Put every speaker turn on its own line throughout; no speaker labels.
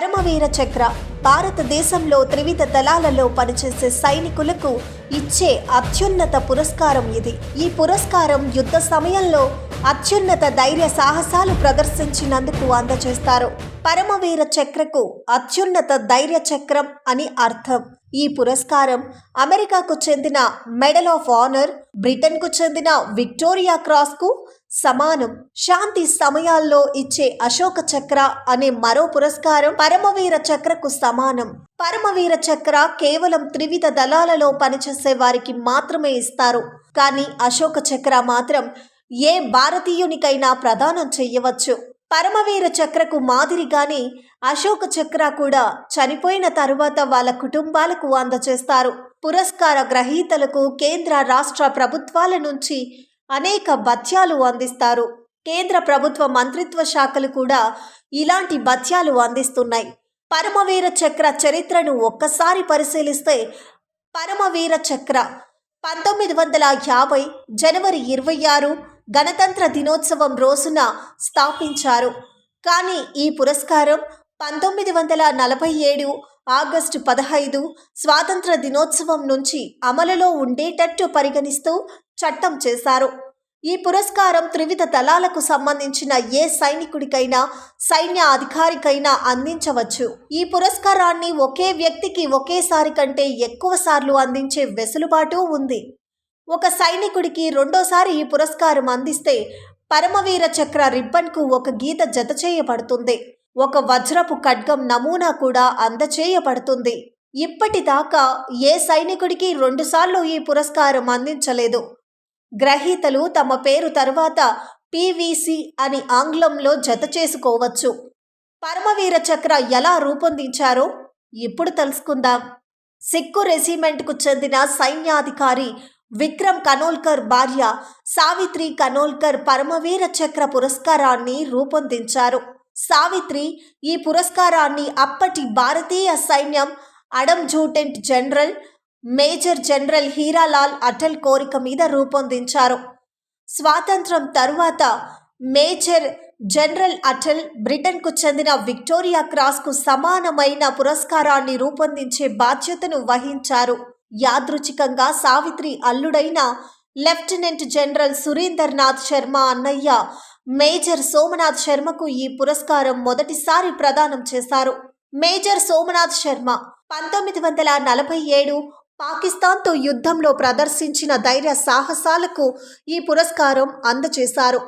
పరమవీర చక్ర భారతదేశంలో త్రివిధ దళాలలో పనిచేసే సైనికులకు ఇచ్చే అత్యున్నత పురస్కారం ఇది. ఈ పురస్కారం యుద్ధ సమయంలో అత్యున్నత ధైర్య సాహసాలు ప్రదర్శించినందుకు అందజేస్తారు. పరమవీర చక్రకు అత్యున్నత ధైర్య చక్రం అని అర్థం. ఈ పురస్కారం అమెరికాకు చెందిన మెడల్ ఆఫ్ ఆనర్, బ్రిటన్కు చెందిన విక్టోరియా క్రాస్కు సమానం. శాంతి సమయాల్లో ఇచ్చే అశోక చక్ర అనే మరో పురస్కారం పరమవీర చక్రకు సమానం. పరమవీర చక్ర కేవలం త్రివిధ దళాలలో పనిచేసే వారికి మాత్రమే ఇస్తారు. కానీ అశోక చక్ర మాత్రం ఏ భారతీయునికైనా ప్రదానం చేయవచ్చు. పరమవీర చక్రకు మాదిరిగానే అశోక చక్ర కూడా చనిపోయిన తరువాత వాళ్ళ కుటుంబాలకు అందజేస్తారు. పురస్కార గ్రహీతలకు కేంద్ర రాష్ట్ర ప్రభుత్వాల నుంచి అనేక భత్యాలు అందిస్తారు. కేంద్ర ప్రభుత్వ మంత్రిత్వ శాఖలు కూడా ఇలాంటి భత్యాలు అందిస్తున్నాయి. పరమవీర చక్ర చరిత్రను ఒక్కసారి పరిశీలిస్తే పరమవీర చక్ర 1950 జనవరి 26 గణతంత్ర దినోత్సవం రోజున స్థాపించారు. కానీ ఈ పురస్కారం 1947 ఆగస్టు 15 స్వాతంత్ర దినోత్సవం నుంచి అమలులో ఉండేటట్టు పరిగణిస్తూ చట్టం చేశారు. ఈ పురస్కారం త్రివిధ దళాలకు సంబంధించిన ఏ సైనికుడికైనా సైన్య అధికారికైనా అందించవచ్చు. ఈ పురస్కారాన్ని ఒకే వ్యక్తికి ఒకేసారి కంటే ఎక్కువ సార్లు అందించే వెసులుబాటు ఉంది. ఒక సైనికుడికి రెండోసారి ఈ పురస్కారం అందిస్తే పరమవీర చక్ర రిబ్బన్కు ఒక గీత జత చేయబడుతుంది. ఒక వజ్రపు ఖడ్గం నమూనా కూడా అందచేయబడుతుంది. ఇప్పటిదాకా ఏ సైనికుడికి రెండుసార్లు ఈ పురస్కారం అందించలేదు. గ్రహీతలు తమ పేరు తర్వాత పీవీసీ అని ఆంగ్లంలో జత చేసుకోవచ్చు. పరమవీర చక్ర ఎలా రూపొందించారో ఇప్పుడు తెలుసుకుందాం. సిక్కు రెజిమెంట్కు చెందిన సైన్యాధికారి విక్రమ్ కనోల్కర్ భార్య సావిత్రి కనోల్కర్ పరమవీర చక్ర పురస్కారాన్ని రూపొందించారు. సావిత్రి ఈ పురస్కారాన్ని అప్పటి భారతీయ సైన్యం adjutant general major general Hiralal Atal కోరిక మీద రూపొందించారు. స్వాతంత్రం తరువాత మేజర్ జనరల్ అటల్ బ్రిటన్కు చెందిన విక్టోరియా క్రాస్కు సమానమైన పురస్కారాన్ని రూపొందించే బాధ్యతను వహించారు. యాదృచ్ఛికంగా సావిత్రి అల్లుడైన లెఫ్టినెంట్ జనరల్ సురేందర్నాథ్ శర్మ అన్నయ్య మేజర్ సోమనాథ్ శర్మకు ఈ పురస్కారం మొదటిసారి ప్రదానం చేశారు. మేజర్ సోమనాథ్ శర్మ 1947 పాకిస్తాన్తో యుద్ధంలో ప్రదర్శించిన ధైర్య సాహసాలకు ఈ పురస్కారం అందజేశారు.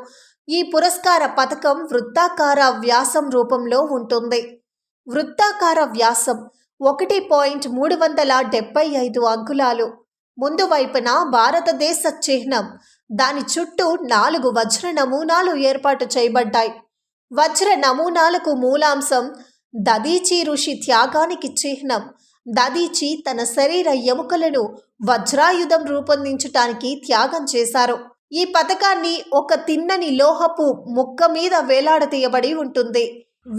ఈ పురస్కార పథకం వృత్తాకార వ్యాసం రూపంలో ఉంటుంది. వృత్తాకార వ్యాసం 1.375 అంగుళాలు. ముందు వైపున భారతదేశ చిహ్నం, దాని చుట్టూ 4 వజ్ర నమూనాలు ఏర్పాటు చేయబడ్డాయి. వజ్ర నమూనాలకు మూలాంశం దదీచి ఋషి త్యాగానికి చిహ్నం. దదీచి తన శరీర ఎముకలను వజ్రాయుధం రూపొందించటానికి త్యాగం చేశారు. ఈ పథకాన్ని ఒక తిన్నని లోహపు ముక్క మీద వేలాడదీయబడి ఉంటుంది.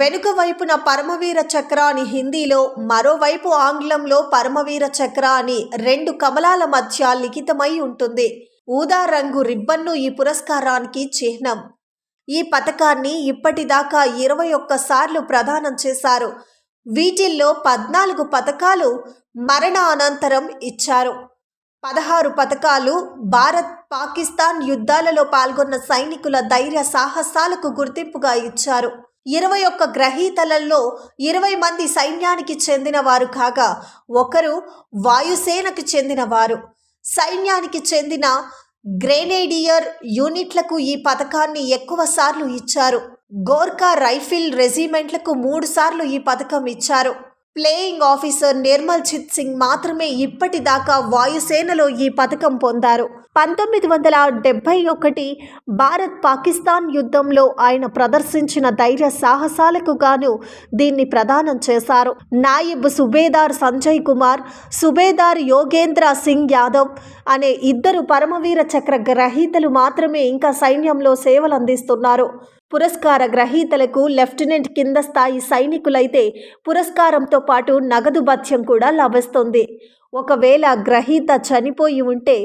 వెనుక వైపున పరమవీర చక్ర అని హిందీలో, మరోవైపు ఆంగ్లంలో పరమవీర చక్ర అని 2 కమలాల మధ్య లిఖితమై ఉంటుంది. ఊదా రంగు రిబ్బన్ను ఈ పురస్కారానికి చిహ్నం. ఈ పథకాన్ని ఇప్పటిదాకా 21 సార్లు ప్రదానం చేశారు. వీటిల్లో 14 పథకాలు మరణ అనంతరం ఇచ్చారు. 16 పథకాలు భారత్ పాకిస్తాన్ యుద్ధాలలో పాల్గొన్న సైనికుల ధైర్య సాహసాలకు గుర్తింపుగా ఇచ్చారు. 21 గ్రహీతలలో 20 మంది సైన్యానికి చెందినవారు కాగా ఒకరు వాయుసేనకు చెందినవారు. సైన్యానికి చెందిన గ్రెనేడియర్ యూనిట్లకు ఈ పథకాన్ని ఎక్కువ సార్లు ఇచ్చారు. గోర్ఖా రైఫిల్ రెజిమెంట్లకు 3 సార్లు ఈ పథకం ఇచ్చారు. ప్లేయింగ్ ఆఫీసర్ నిర్మల్జిత్ సింగ్ మాత్రమే ఇప్పటిదాకా వాయుసేనలో ఈ పథకం పొందారు. 1971 భారత్ పాకిస్తాన్ యుద్ధంలో ఆయన ప్రదర్శించిన ధైర్య సాహసాలకు గాను దీన్ని ప్రదానం చేశారు. నాయబ్ సుబేదార్ సంజయ్ కుమార్, సుబేదార్ యోగేంద్ర సింగ్ యాదవ్ అనే 2 పరమవీర చక్ర గ్రహీతలు మాత్రమే ఇంకా సైన్యంలో సేవలు అందిస్తున్నారు. పురస్కార గ్రహీతలకు లెఫ్టినెంట్ కింద స్థాయి సైనికులైతే పురస్కారంతో పాటు నగదు భత్యం కూడా లభిస్తుంది. ఒకవేళ గ్రహీత చనిపోయి ఉంటే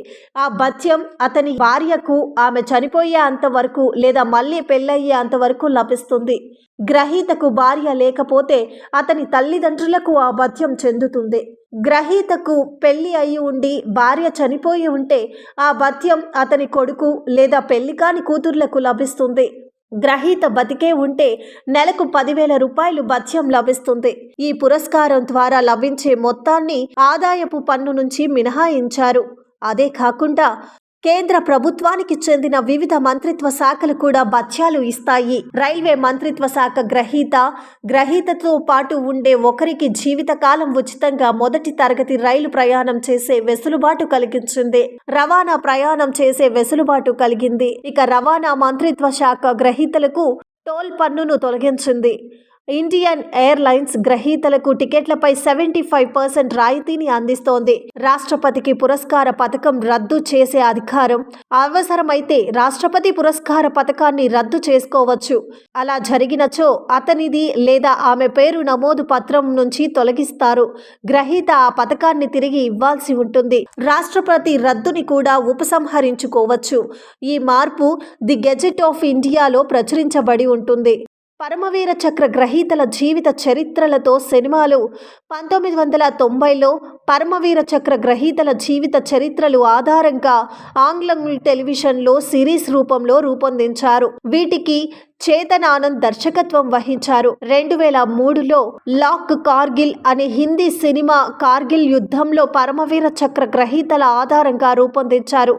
ఆ భత్యం అతని భార్యకు ఆమె చనిపోయే అంతవరకు లేదా మళ్ళీ పెళ్ళయ్యే అంతవరకు లభిస్తుంది. గ్రహీతకు భార్య లేకపోతే అతని తల్లిదండ్రులకు ఆ భత్యం చెందుతుంది. గ్రహీతకు పెళ్లి అయి ఉండి భార్య చనిపోయి ఉంటే ఆ భత్యం అతని కొడుకు లేదా పెళ్లి కాని కూతుర్లకు లభిస్తుంది. గ్రహీత బతికే ఉంటే నెలకు 10,000 రూపాయలు భత్యం లభిస్తుంది. ఈ పురస్కారం ద్వారా లభించే మొత్తాన్ని ఆదాయపు పన్ను నుంచి మినహాయించారు. అదే కాకుండా కేంద్ర ప్రభుత్వానికి చెందిన వివిధ మంత్రిత్వ శాఖలు కూడా భత్యాలు ఇస్తాయి. రైల్వే మంత్రిత్వ శాఖ గ్రహీతతో పాటు ఉండే ఒకరికి జీవితకాలం ఉచితంగా మొదటి తరగతి రైలు ప్రయాణం చేసే వెసులుబాటు కలిగించింది. రవాణా ప్రయాణం చేసే వెసులుబాటు కలిగింది. ఇక రవాణా మంత్రిత్వ శాఖ గ్రహీతలకు టోల్ పన్నును తొలగించింది. ఇండియన్ ఎయిర్లైన్స్ గ్రహీతలకు టికెట్లపై 75% రాయితీని అందిస్తోంది. రాష్ట్రపతికి పురస్కార పథకం రద్దు చేసే అధికారం అవసరమైతే రాష్ట్రపతి పురస్కార పథకాన్ని రద్దు చేసుకోవచ్చు. అలా జరిగినచో అతనిది లేదా ఆమె పేరు నమోదు పత్రం నుంచి తొలగిస్తారు. గ్రహీత ఆ పథకాన్ని తిరిగి ఇవ్వాల్సి ఉంటుంది. రాష్ట్రపతి రద్దుని కూడా ఉపసంహరించుకోవచ్చు. ఈ మార్పు ది గెజెట్ ఆఫ్ ఇండియాలో ప్రచురించబడి ఉంటుంది. పరమవీర చక్ర గ్రహీతల జీవిత చరిత్రలతో సినిమాలు 1990లో పరమవీర చక్ర గ్రహీతల జీవిత చరిత్రలు ఆధారంగా ఆంగ్లం టెలివిజన్లో సిరీస్ రూపంలో రూపొందించారు. వీటికి చేతన్ ఆనంద్ దర్శకత్వం వహించారు. 2003లో లాక్ కార్గిల్ అనే హిందీ సినిమా కార్గిల్ యుద్ధంలో పరమవీర చక్ర గ్రహీతల ఆధారంగా రూపొందించారు.